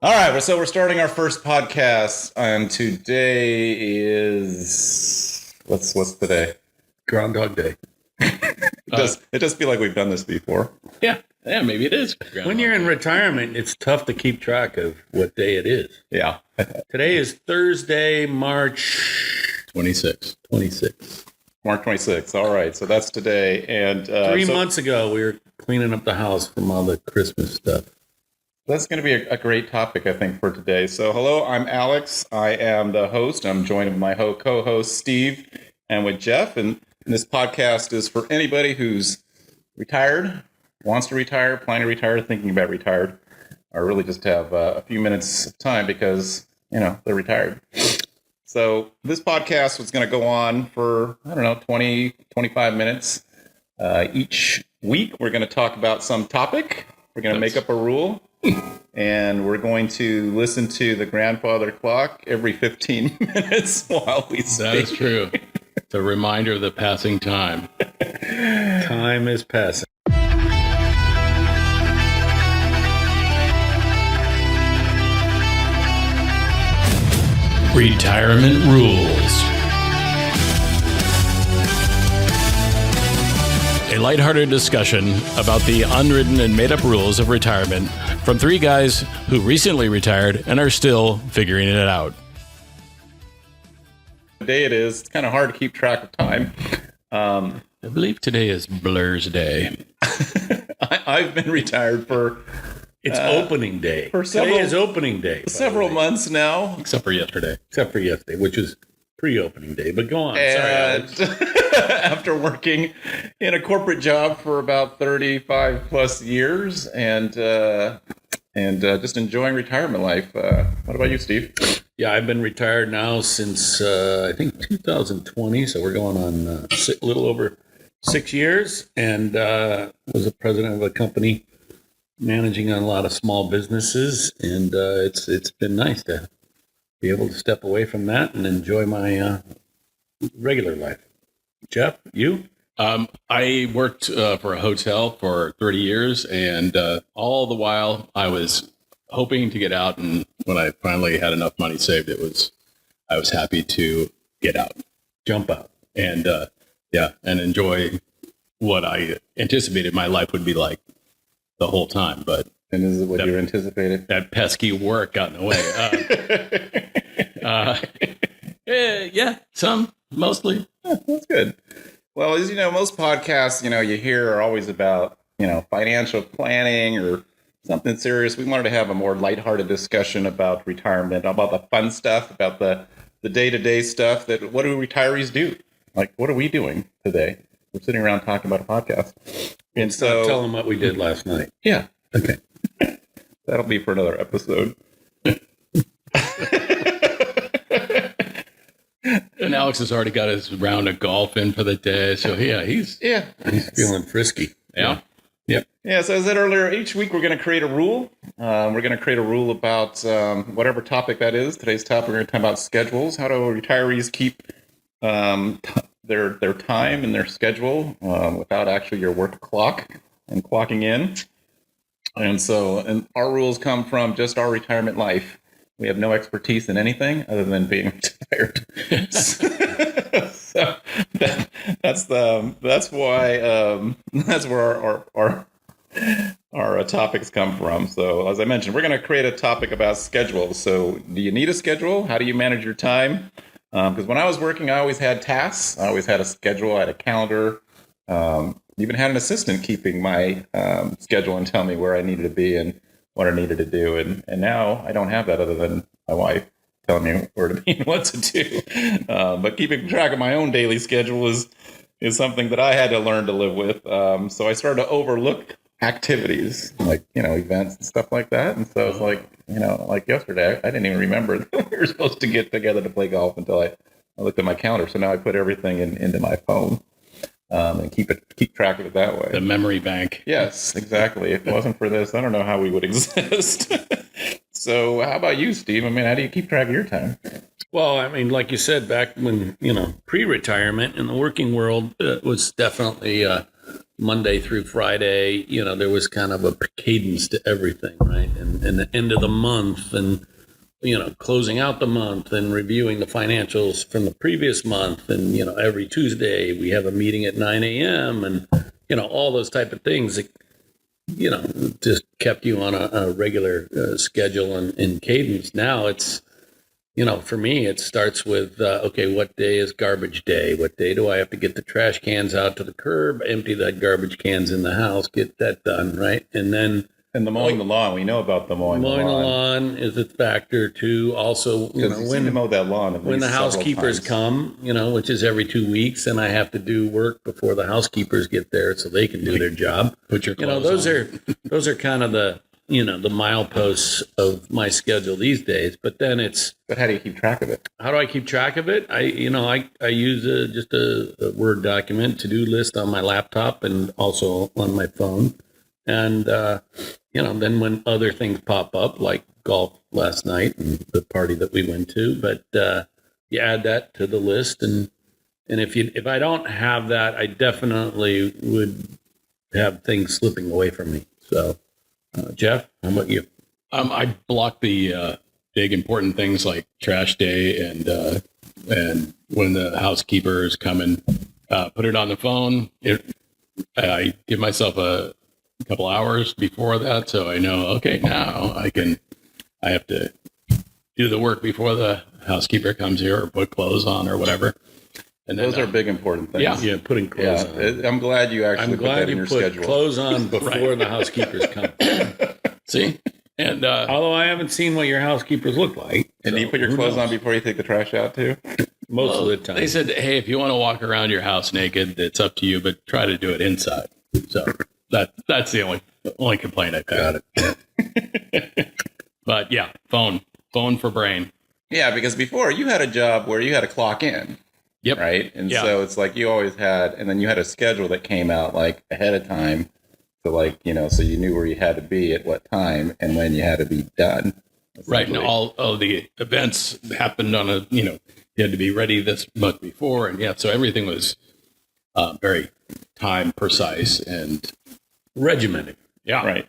All right, so we're starting our first podcast, and today is what's today? Groundhog Day. It does feel like we've done this before. Yeah, maybe it is. When you're in retirement, it's tough to keep track of what day it is. Yeah. Today is Thursday, March 26. March 26th. All right, so that's today. And 3 months ago, we were cleaning up the house from all the Christmas stuff. That's going to be a great topic, I think, for today. So, hello, I'm Alex. I am the host. I'm joined with my co-host, Steve, and with Jeff. And this podcast is for anybody who's retired, wants to retire, planning to retire, thinking about retired, or really just have a few minutes of time because, they're retired. So this podcast was going to go on for, 20, 25 minutes. Each week, we're going to talk about some topic. We're going to make up a rule. And we're going to listen to the grandfather clock every 15 minutes while we speak. That is true. It's a reminder of the passing time. Time is passing. Retirement rules. A lighthearted discussion about the unwritten and made-up rules of retirement from three guys who recently retired and are still figuring it out. The day it is, it's kind of hard to keep track of time. I believe today is Blur's Day. I've been retired for... It's opening day. Today is opening day. Several months now. Except for yesterday. Except for yesterday, which was pre-opening day. But go on. And Sorry, Alex. After working in a corporate job for about 35 plus years and just enjoying retirement life. What about you, Steve? Yeah, I've been retired now since, I think, 2020. So we're going on a little over 6 years, and was a president of a company managing a lot of small businesses. And it's been nice to be able to step away from that and enjoy my regular life. Jeff, you? I worked for a hotel for 30 years, and all the while I was hoping to get out. And when I finally had enough money saved, I was happy to get out, Jump out. and and enjoy what I anticipated my life would be like the whole time. But And is it what you anticipated? that pesky work got in the way. Yeah, some, mostly. That's good. Well, as you know, most podcasts, you hear are always about, financial planning or something serious. We wanted to have a more lighthearted discussion about retirement, about the fun stuff, about the day-to-day stuff. What do retirees do? Like, what are we doing today? We're sitting around talking about a podcast. And so... Tell them what we did last night. Yeah. Okay. That'll be for another episode. And Alex has already got his round of golf in for the day. So, yeah, he's Feeling frisky. Yeah. Yeah, so as I said earlier, each week we're going to create a rule. We're going to create a rule about whatever topic that is. Today's topic, we're going to talk about schedules. How do retirees keep their time and their schedule without actually your work clock and clocking in? And our rules come from just our retirement life. We have no expertise in anything other than being retired. So that's where our topics come from. So as I mentioned, we're going to create a topic about schedules. So do you need a schedule? How do you manage your time? Because when I was working, I always had tasks. I always had a schedule. I had a calendar. Even had an assistant keeping my schedule and tell me where I needed to be and what I needed to do. And now I don't have that other than my wife telling me where to be and what to do. But keeping track of my own daily schedule is something that I had to learn to live with. So I started to overlook activities like, events and stuff like that. And so it's like, like yesterday, I didn't even remember that we were supposed to get together to play golf until I looked at my calendar. So now I put everything into my phone. And keep track of it that way. The memory bank. Yes, exactly. If it wasn't for this, I don't know how we would exist. So how about you, Steve? I mean, how do you keep track of your time? Well, I mean, like you said, back when, pre-retirement in the working world, it was definitely Monday through Friday, there was kind of a cadence to everything, right? And the end of the month and, closing out the month and reviewing the financials from the previous month. And, every Tuesday we have a meeting at 9 a.m. and, all those type of things that, just kept you on a regular schedule and cadence. Now it's, for me, it starts with, okay, what day is garbage day? What day do I have to get the trash cans out to the curb, empty the garbage cans in the house, get that done, right? And then And the mowing the lawn, we know about the mowing the lawn is a factor too. Also, because you seem to mow that lawn at when the least several housekeepers times. come, which is every 2 weeks, and I have to do work before the housekeepers get there so they can do their job. Put your clothes on. those are kind of the the mileposts of my schedule these days. But then it's, But how do you keep track of it? how do I keep track of it? I use just a Word document to-do list on my laptop and also on my phone. And, then when other things pop up, like golf last night and the party that we went to, but you add that to the list. And if I don't have that, I definitely would have things slipping away from me. So, Jeff, how about you? I block the big important things like trash day and when the housekeepers come and put it on the phone. I give myself a couple hours before that, so I know, okay, now I have to do the work before the housekeeper comes here or put clothes on or whatever. And then, Those are big important things. Yeah. Putting clothes on. I'm glad you actually I'm put that glad in you your put schedule. clothes on before the housekeepers come. see, and Although I haven't seen what your housekeepers look like. And do you put your clothes on before you take the trash out too? Most of the time. they said, hey, if you want to walk around your house naked, it's up to you, but try to do it inside. So that's the only complaint I've got. But yeah, phone for brain. Yeah, because before you had a job where you had to clock in. Yep. Right. And Yeah. so it's like you always had, and then you had a schedule that came out like ahead of time. So so you knew where you had to be at what time and when you had to be done. Right, and essentially. all of the events happened on you had to be ready this month before, and so everything was very time precise and regimented. yeah, Right.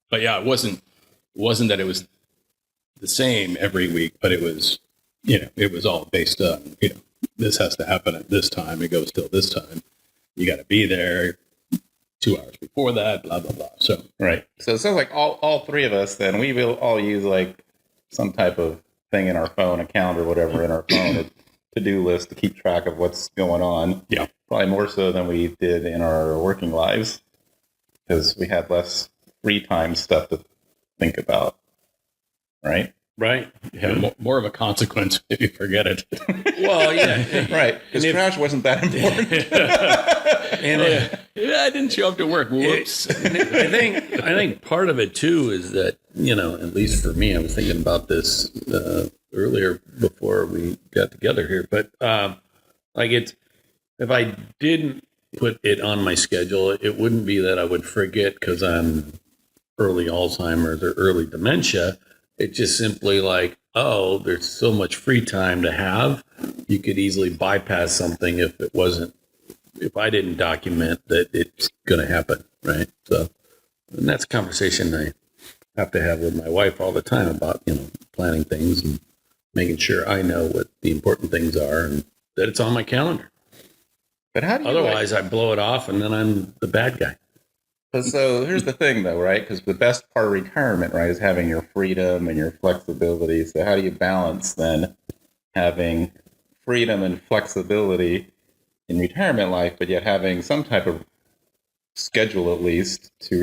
but yeah, it wasn't that it was the same every week, but it was it was all based on this has to happen at this time, it goes till this time, you got to be there 2 hours before that, blah blah blah. So Right. So it sounds like all three of us, then we will all use like some type of thing in our phone, a calendar, whatever, in our phone, a to-do list to keep track of what's going on. Yeah. Probably more so than we did in our working lives because we had less free time stuff to think about. Right. Right. yeah, more of a consequence if you forget it. Well, yeah. Right. Because trash wasn't that important. And I didn't show up to work. Whoops. I think part of it too is that, at least for me, I was thinking about this earlier before we got together here, but if I didn't put it on my schedule, it wouldn't be that I would forget because I'm early Alzheimer's or early dementia. It's just simply like, oh, there's so much free time to have. You could easily bypass something if I didn't document that it's going to happen, right? So, and that's a conversation I have to have with my wife all the time about, planning things and making sure I know what the important things are and that it's on my calendar. But how do you Otherwise, I blow it off and then I'm the bad guy. So here's the thing, though, right? Because the best part of retirement, right, is having your freedom and your flexibility. So how do you balance then having freedom and flexibility in retirement life, but yet having some type of schedule at least to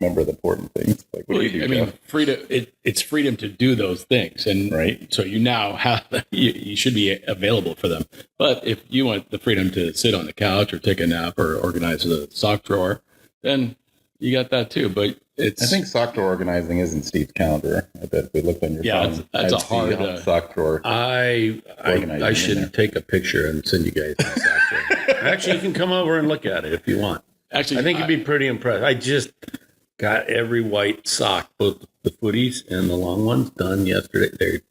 remember the important things? Like, what do you do, Jeff? freedom. It's freedom to do those things, and Right. So you now have you should be available for them. But if you want the freedom to sit on the couch or take a nap or organize a sock drawer, then you got that too. But it's I think sock drawer organizing is in Steve's calendar. I bet if we looked on your Yeah, phone, that's a I'd see hard, sock drawer. I Organizing in there. should take a picture and send you guys this. Actually, you can come over and look at it if you want. actually I think you'd be pretty impressed. I just got every white sock, both the footies and the long ones, done yesterday.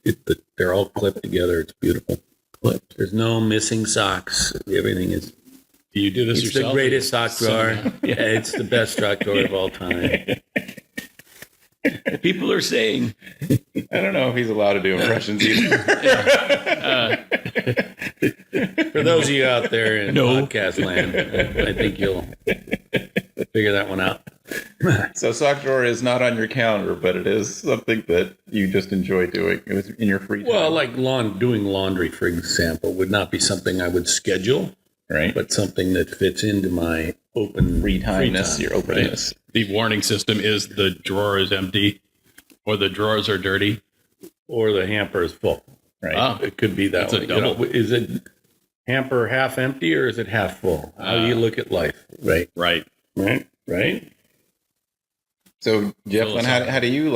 They're all clipped together. It's beautiful. Clipped. There's no missing socks. Everything is Do you do this It's yourself? the greatest sock drawer. So- Yeah, it's the best sock drawer of all time. People are saying. I don't know if he's allowed to do impressions either. For those of you out there in No. podcast land, I think you'll figure that one out. So sock drawer is not on your calendar, but it is something that you just enjoy doing. It was in your free time. Well, like doing laundry, for example, would not be something I would schedule, right? but something that fits into my open Free timeness, time. your openness. The warning system is the drawer is empty or the drawers are dirty. Or the hamper is full. Right. Ah, It could be that It's a way. You know, double. is it hamper half empty or is it half full? How do you look at life? Right. right. Right. So, Jeff, then how do you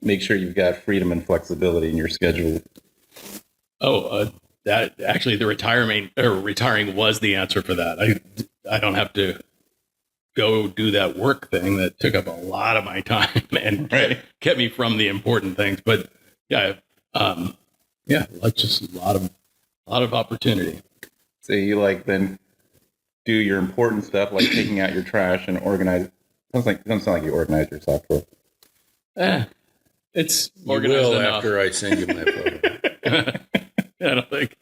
make sure you've got freedom and flexibility in your schedule? That actually the retiring was the answer for that. I don't have to go do that work thing that took up a lot of my time and kept me from the important things. But like just a lot of opportunity. So you then do your important stuff like taking out your trash and organize. Doesn't sound like you organize your sock drawer. It's You organized will enough. after I send you my photo. I don't think.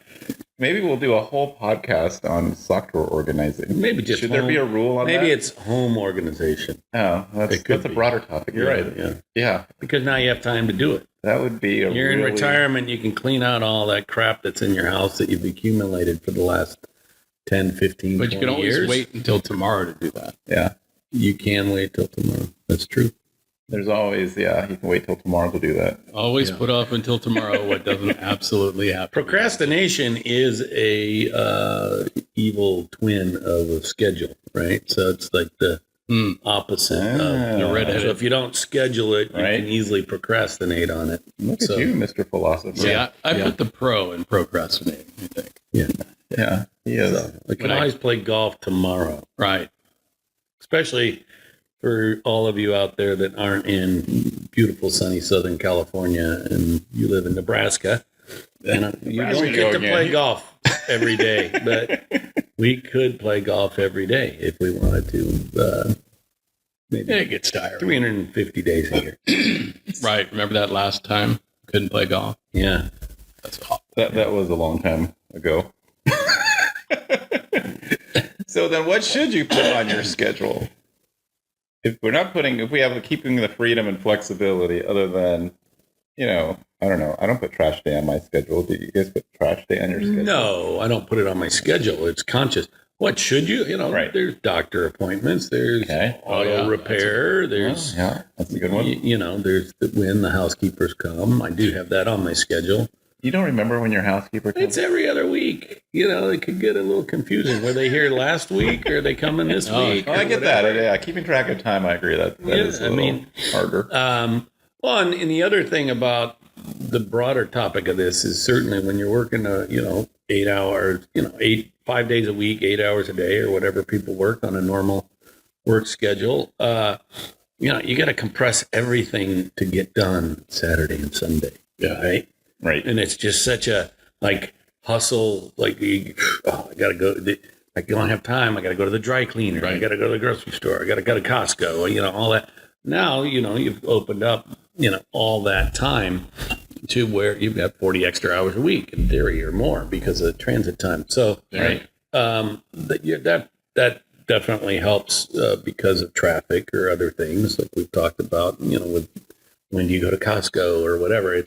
Maybe we'll do a whole podcast on sock drawer organizing. Maybe just Should there be a rule on that? Maybe it's home organization. Oh, It could that's a be. broader topic. You're right. Yeah. Yeah, Because now you have time to do it. that would be a You're in really- retirement, you can clean out all that crap that's in your house that you've accumulated for the last 10, 15, But you 20 can always years. wait until tomorrow to do that. Yeah, You can wait till tomorrow. That's true. there's always, you can wait till tomorrow to do that. Always put off until tomorrow what doesn't absolutely happen. Procrastination is a evil twin of a schedule, right? So it's like the opposite of The redheaded. So if you don't schedule it, you Right. can easily procrastinate on it. Look So- at you, Mr. Philosopher. See, I put the pro in procrastinating, I think. Yeah, he is. So I can When I- always play golf tomorrow, Right. especially for all of you out there that aren't in beautiful sunny Southern California and you live in Nebraska. You don't Nebraska get to again. play golf every day, but we could play golf every day if we wanted to. Maybe It gets tiring. 350 days a year. Right. Remember that last time? Couldn't play golf? Yeah. That's awful. That was a long time ago. So then what should you put on your schedule? If we have keeping the freedom and flexibility other than, I don't know. I don't put trash day on my schedule. Do you guys put trash day on your schedule? No, I don't put it on my schedule. It's conscious. What should you? Right. There's doctor appointments. There's Okay. auto Oh, yeah. repair. There's, Yeah, that's a good one. there's when the housekeepers come. I do have that on my schedule. You don't remember when your housekeeper comes? It's every other week. It could get a little confusing. Were they here last week or are they coming this week? Oh, or I get that. whatever? Yeah, keeping track of time, I agree. That Yeah, is a little harder. Well, and the other thing about the broader topic of this is certainly when you're working, 8 hours, 5 days a week, 8 hours a day, or whatever people work on a normal work schedule. You got to compress everything to get done Saturday and Sunday. Yeah. Right. Right. And it's just such a hustle. I got to go. I don't have time. I got to go to the dry cleaner. I Right. got to go to the grocery store. I got to go to Costco. All that. Now, you've opened up, all that time to where you've got 40 extra hours a week in theory or more because of transit time. So, Right. that definitely helps because of traffic or other things like we've talked about, with when you go to Costco or whatever.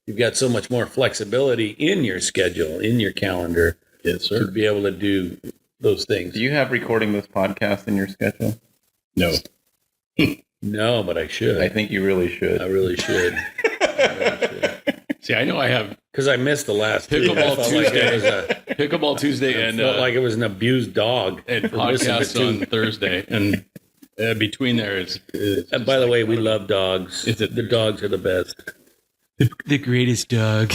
You've got so much more flexibility in your schedule, in your calendar Yes, to sir. be able to do those things. Do you have recording this podcast in your schedule? No. No, but I should. I think you really should. I really should. See, I know I have Because I missed the last two. Pickleball I felt like it was Pickleball Tuesday and felt like it was an abused dog. and for missing the podcast two. on Thursday. And between there is And by the way, we love dogs. Is it- The dogs are the best. the greatest dog.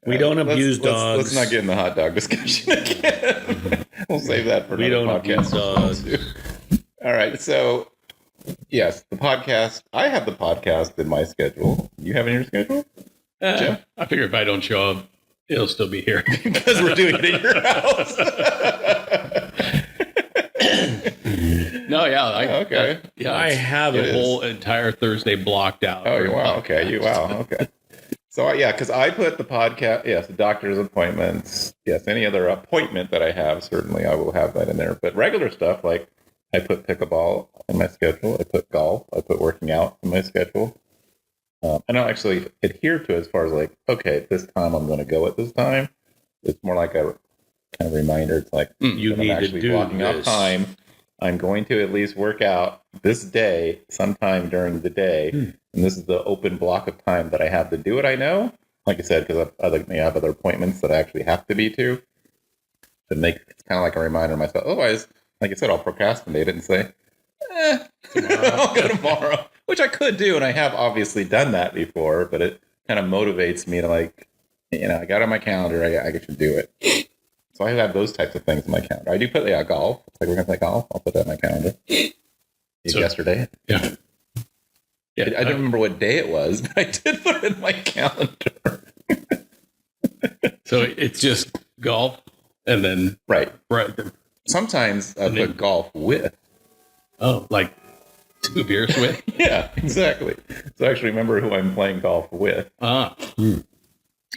We don't abuse dogs. Let's not get in the hot dog discussion again. We'll save that for We another don't abuse podcast. dogs. All right. So, yes, the podcast. I have the podcast in my schedule. You have it in your schedule? I figure if I don't show up, It'll still be here. because we're doing it in your house. No, yeah. Okay. Yeah. I have the it. whole entire Thursday blocked out. Oh, for wow. podcasts. Okay. Wow. Okay. So, yeah, because I put the podcast, yes, the doctor's appointments, yes, any other appointment that I have, certainly I will have that in there. But regular stuff, like I put pickleball in my schedule, I put golf, I put working out in my schedule. I don't actually adhere to it as far as like, okay, this time I'm going to go at this time. It's more like a kind of reminder. It's like, You I'm need to actually do blocking out this. time. I'm going to at least work out this day sometime during the day. And this is the open block of time that I have to do it. I know, like I said, because I have other appointments that I actually have to be to make it's kind of like a reminder to myself. Otherwise, like I said, I'll procrastinate it and say, I'll go tomorrow, which I could do. And I have obviously done that before, but it kind of motivates me to like, I got it on my calendar. I should do it. So I have those types of things in my calendar. I do put golf. It's like we're going to play golf. I'll put that in my calendar. So- Yesterday. Yeah. Yeah. I don't remember what day it was, but I did put it in my calendar. So it's just golf and then Right. right. Sometimes I And then- put golf with. Oh, like 2 beers with. Yeah, exactly. So I actually remember who I'm playing golf with. Ah,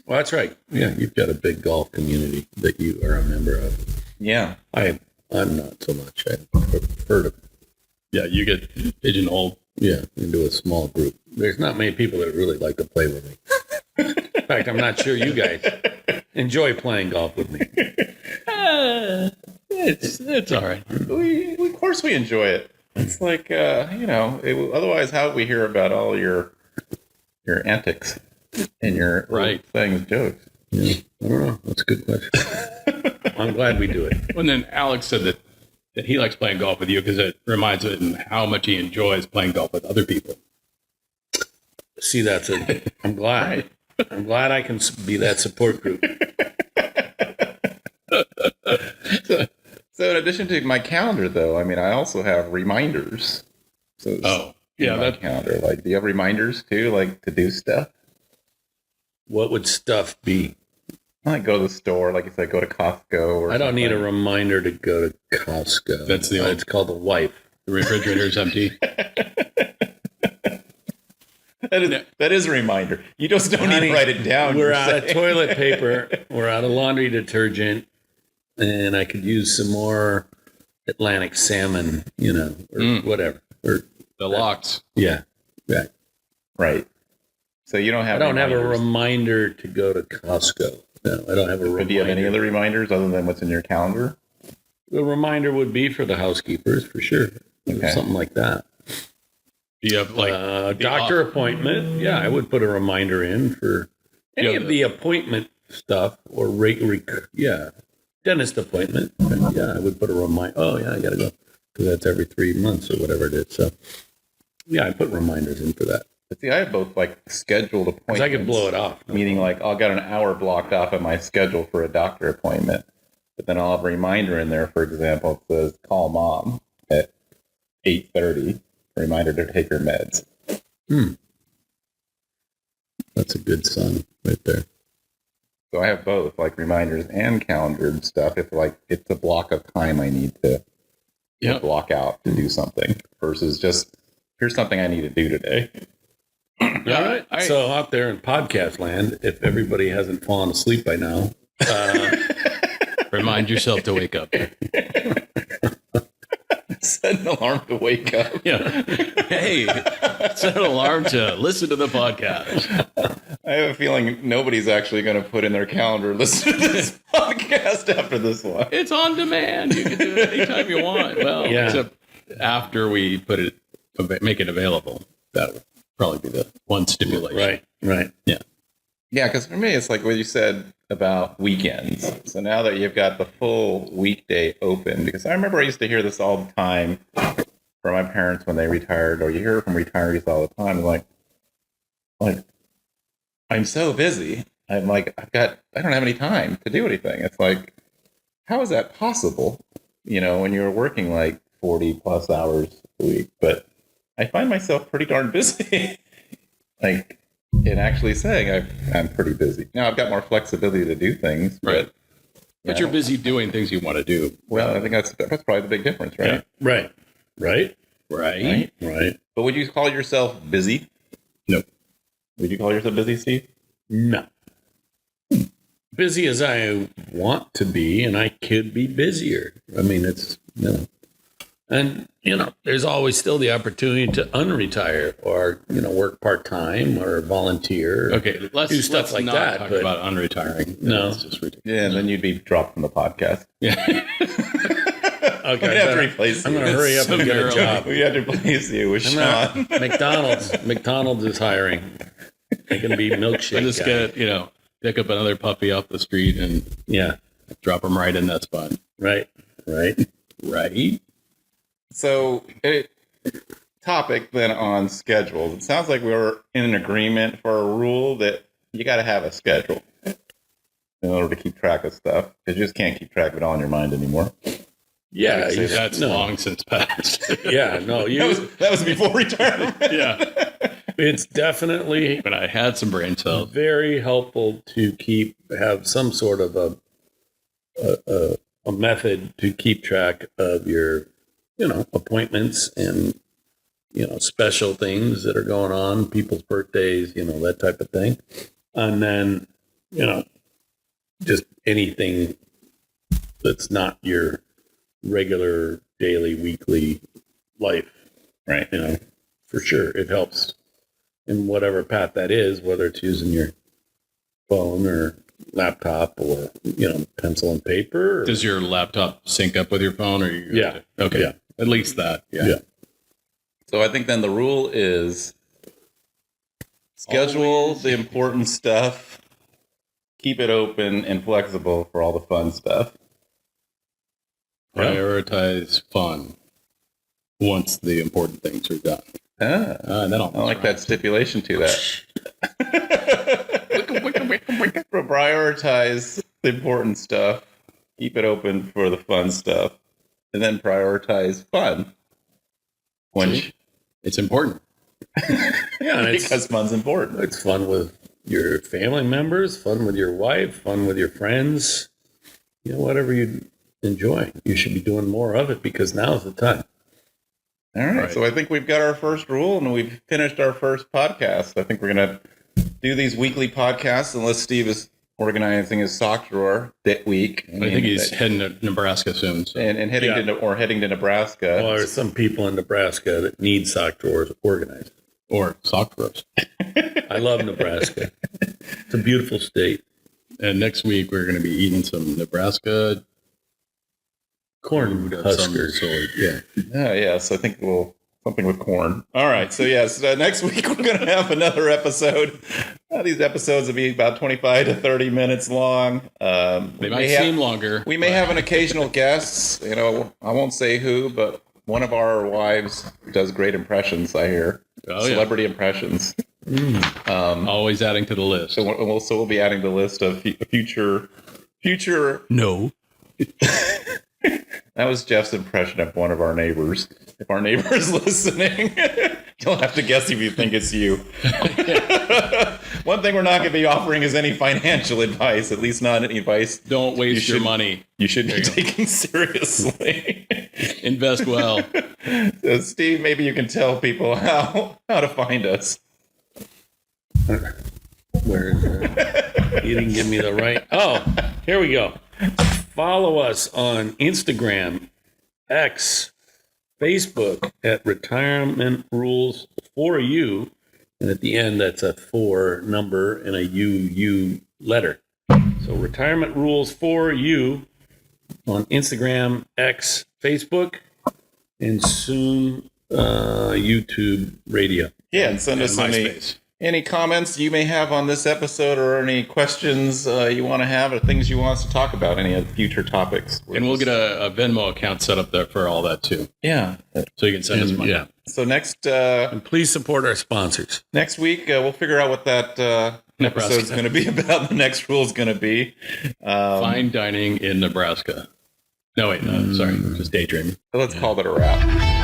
Well, that's right. Yeah, you've got a big golf community that you are a member of. Yeah. I'm not so much. I prefer to, yeah. You get pigeonholed. into a small group. There's not many people that really like to play with me. In fact, I'm not sure you guys enjoy playing golf with me. It's all right. Of course we enjoy it. It's like, otherwise how would we hear about all your antics and your Right. things, jokes? Yeah, I don't know. That's a good question. I'm glad we do it. And then Alex said that he likes playing golf with you because it reminds him how much he enjoys playing golf with other people. See, I'm glad. I'm glad I can be that support group. So in addition to my calendar, though, I mean, I also have reminders. So Oh, in yeah. my That, calendar. Like, do you have reminders too, like to do stuff? What would stuff be? Like go to the store, like you said, go to Costco. Or I don't need a something. reminder to go to Costco. That's the old- It's called the wife. the refrigerator's empty. That is a reminder. You just don't need Honey, to write it down. We're you're out of saying. toilet paper. We're out of laundry detergent, and I could use some more Atlantic salmon, or whatever. Or The locks. yeah, right. Right. So you don't have. I don't have a reminders. reminder to go to Costco. No, I don't have a reminder. But do you have any other reminders other than what's in your calendar? The reminder would be for the housekeepers, for sure. Okay. Something like that. Do you have like Doctor appointment. Yeah, I would put a reminder in for any Yeah, of the appointment stuff or dentist appointment. Yeah, I would put a reminder. Oh, yeah, I got to go because that's every 3 months or whatever it is. So, yeah, I put reminders in for that But see, I have both like scheduled appointments. because I could blow it off. Meaning, like, I'll got an hour blocked off in my schedule for a doctor appointment, but then I'll have a reminder in there. For example, it says call mom at 8:30. Reminder to take your meds. That's a good son right there. So I have both, like reminders and calendared stuff. If like it's a block of time I need to Yeah. block out to do something versus just here's something I need to do today. Yeah, All right. I- So out there in podcast land, if everybody hasn't fallen asleep by now, remind yourself to wake up. Set an alarm to wake up. Yeah. Hey, set an alarm to listen to the podcast. I have a feeling nobody's actually going to put in their calendar listen to this podcast after this one. It's on demand. You can do it anytime you want. Well, Yeah. except after we make it available. That would probably be the one stipulation. right. Yeah, because for me, it's like what you said about weekends. So now that you've got the full weekday open, because I remember I used to hear this all the time from my parents when they retired, or you hear it from retirees all the time, like I'm so busy. I'm like, I don't have any time to do anything. It's like, how is that possible? When you're working like 40 plus hours a week, but I find myself pretty darn busy. Like, and actually saying I'm pretty busy. Now I've got more flexibility to do things, Right. But yeah, you're busy doing things you want to do. Well, I think that's probably the big difference, right? Right. Right. Right? Right. But would you call yourself busy? No. Would you call yourself busy, Steve? No. Busy as I want to be, and I could be busier. I mean, it's, and, there's always still the opportunity to unretire or, work part-time or volunteer. Okay, let's do stuff let's like not that, talk but- about unretiring. No. It's just ridiculous. Yeah, and then you'd be dropped from the podcast. Yeah. Okay, We'd have to replace you. I'm going to hurry up and get a Summarily. job. We had to replace you with Sean. McDonald's is hiring. They can be milkshake. And just guy. get, pick up another puppy off the street and Yeah. drop him right in that spot. Right. Right? So, topic then on schedules. It sounds like we were in an agreement for a rule that you got to have a schedule in order to keep track of stuff, because you just can't keep track of it all in your mind anymore. Yeah. say That's long since passed. Yeah. No, That was before retirement. Yeah. it's definitely When I had some brain cells. very helpful to have some sort of a method to keep track of your, appointments and, special things that are going on, people's birthdays, that type of thing. And then, just anything that's not your regular daily, weekly life, Right. For sure. It helps in whatever path that is, whether it's using your phone or laptop or, pencil and paper. Or, Does your laptop sync up with your phone? Or you Yeah. Okay. Yeah. At least that. Yeah. Yeah. So I think then the rule is schedule Always. the important stuff, keep it open and flexible for all the fun stuff. Prioritize fun once the important things are done. Ah, That I like that stipulation to that. Prioritize the important stuff, keep it open for the fun stuff, and then prioritize fun. See? It's important. Yeah, and Because fun's important. it's fun with your family members, fun with your wife, fun with your friends, whatever you enjoy. You should be doing more of it because now's the time. All right. Right. So I think we've got our first rule and we've finished our first podcast. I think we're going to do these weekly podcasts unless Steve is organizing his sock drawer that week. I think he's heading to Nebraska soon. So. and heading heading to Nebraska. Well, there's some people in Nebraska that need sock drawers organized. Or sock drawers. I love Nebraska. It's a beautiful state. And next week we're going to be eating some Nebraska Corn food of some huskers. sort. Yeah. Yeah. So I think something with corn. All right. So yes, next week we're going to have another episode. These episodes will be about 25 to 30 minutes long. They might seem longer. We may have an occasional guest. I won't say who, but one of our wives does great impressions. I hear celebrity impressions. Always adding to the list. So we'll be adding to the list of future. No. That was Jeff's impression of one of our neighbors. If our neighbor is listening, you'll have to guess if you think it's you. One thing we're not going to be offering is any financial advice, at least not any advice Don't waste your should- money. you should be taken seriously. Invest well. So Steve, maybe you can tell people how to find us. Where is it? You didn't give me the right. Oh, here we go. Follow us on Instagram, X, Facebook at Retirement Rules for You. And at the end, that's a 4 number and a UU letter. So Retirement Rules for You on Instagram, X, Facebook, and soon YouTube radio. Yeah, and send us any comments you may have on this episode or any questions you want to have or things you want us to talk about, any of the future topics. And we'll get a Venmo account set up there for all that too. Yeah. So you can send us money. Yeah. So next And please support our sponsors. next week, we'll figure out what that episode is going to be about. The next rule is going to be. Fine dining in Nebraska. No, wait, no, sorry. Just daydreaming. So let's call that a wrap.